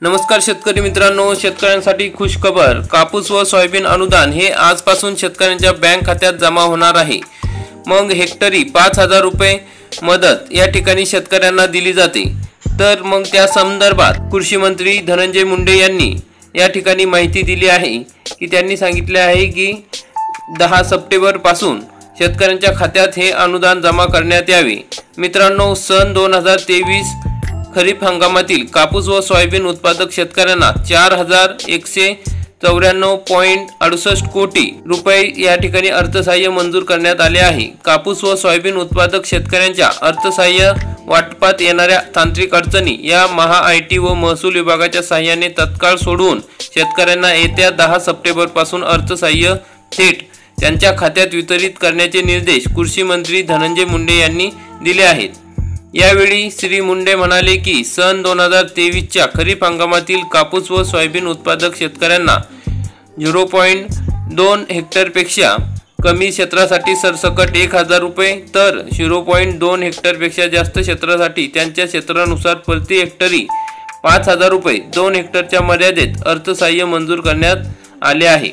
नमस्कार शेतकरी मित्रांनो, शेतकऱ्यांसाठी खुश खबर। कापूस व सोयाबीन अनुदान हे आजपासून शेतकऱ्यांच्या बँक खात्यात जमा होणार आहे। मग हेक्टरी 5000 रुपये मदत या ठिकाणी शेतकऱ्यांना दिली जाते। तर मग त्या संदर्भात कृषी मंत्री धनंजय मुंडे यांनी या ठिकाणी माहिती दिली आहे की त्यांनी सांगितले आहे की 10 सप्टेंबर पासून शेतकऱ्यांच्या खात्यात हे अनुदान जमा करण्यात यावे। मित्रांनो, सन 2023 खरीप हंगामातील कापूस व सोयाबीन उत्पादक शेतकऱ्यांना 4194.68 कोटी रुपये या ठिकाणी अर्थसहाय्य मंजूर करण्यात आले आहे। कापूस व सोयाबीन उत्पादक शेतकऱ्यांच्या अर्थसहाय्य वाटपात येणाऱ्या तांत्रिक अडचणी या महाआयटी व महसूल विभागाच्या सहाय्याने तत्काळ सोडवून शेतकऱ्यांना येत्या 10 सप्टेंबर पासून अर्थसहाय्य थेट त्यांच्या खात्यात वितरित करण्याचे निर्देश कृषी मंत्री धनंजय मुंडे यांनी दिले आहेत। यावेळी श्री मुंडे म्हणाले की सन 2023च्या खरीप हंगामातील कापूस व सोयाबीन उत्पादक शेतकऱ्यांना 0.2 हेक्टरपेक्षा कमी क्षेत्रासाठी सरसकट 1000 रुपये तर 0.2 हेक्टरपेक्षा जास्त क्षेत्रासाठी त्यांच्या क्षेत्रानुसार प्रति हेक्टरी 5000 रुपये 2 हेक्टरच्या मर्यादेत अर्थसहाय्य मंजूर करण्यात आले आहे।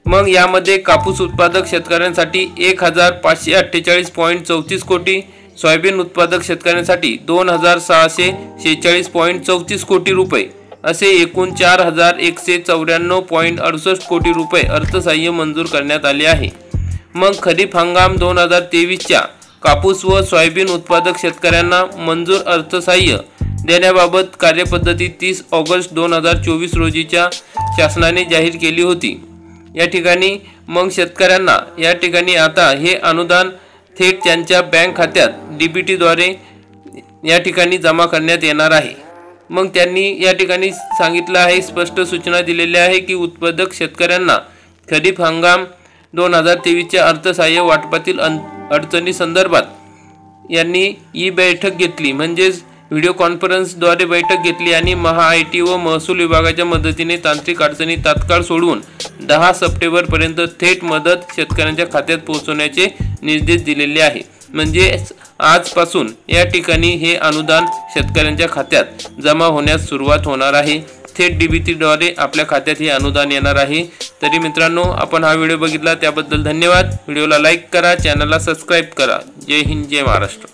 मग यामध्ये कापूस उत्पादक शेतकऱ्यांसाठी 1548.34 कोटी, सोयाबीन उत्पादक शेतकऱ्यांसाठी 2646.34 कोटी रुपये असे एकूण 4194.68 कोटी रुपये अर्थसहाय्य मंजूर करण्यात आले आहे। मग खरीप हंगाम 2023च्या कापूस व सोयाबीन उत्पादक शेतकऱ्यांना मंजूर अर्थसहाय्य देण्याबाबत कार्यपद्धती 30 ऑगस्ट 2024 रोजीच्या शासनाने जाहीर केली होती। या ठिकाणी मग शेतकऱ्यांना या ठिकाणी आता हे अनुदान थेट त्यांच्या बँक खात्यात डीबीटी द्वारे या ठिकाणी जमा करण्यात येणार आहे। मग त्यांनी या ठिकाणी सांगितलं आहे, स्पष्ट सूचना दिलेल्या आहे की उत्पादक शेतकऱ्यांना खरीप हंगाम 2023च्या अर्थसहाय्य वाटपातील अडचणी संदर्भात यांनी ई बैठक घेतली, म्हणजेच व्हिडिओ कॉन्फरन्सद्वारे बैठक घेतली आणि महाआयटी व महसूल विभागाच्या मदतीने तांत्रिक अडचणी तात्काळ सोडवून 10 सप्टेंबर पर्यंत थेट मदत शेतकऱ्यांच्या खात्यात पोहोचवण्याचे निर्देश दिलेले आहे। म्हणजे आजपासून या ठिकाणी हे अनुदान शेतकऱ्यांच्या खात्यात जमा होण्यास सुरुवात होणार आहे। थेट डीबीटीद्वारे आपल्या खात्यात हे अनुदान येणार आहे। तरी मित्रांनो, आपण हा व्हिडिओ बघितला त्याबद्दल धन्यवाद। व्हिडिओला लाईक करा, चॅनलला सबस्क्राईब करा। जय हिंद, जय महाराष्ट्र।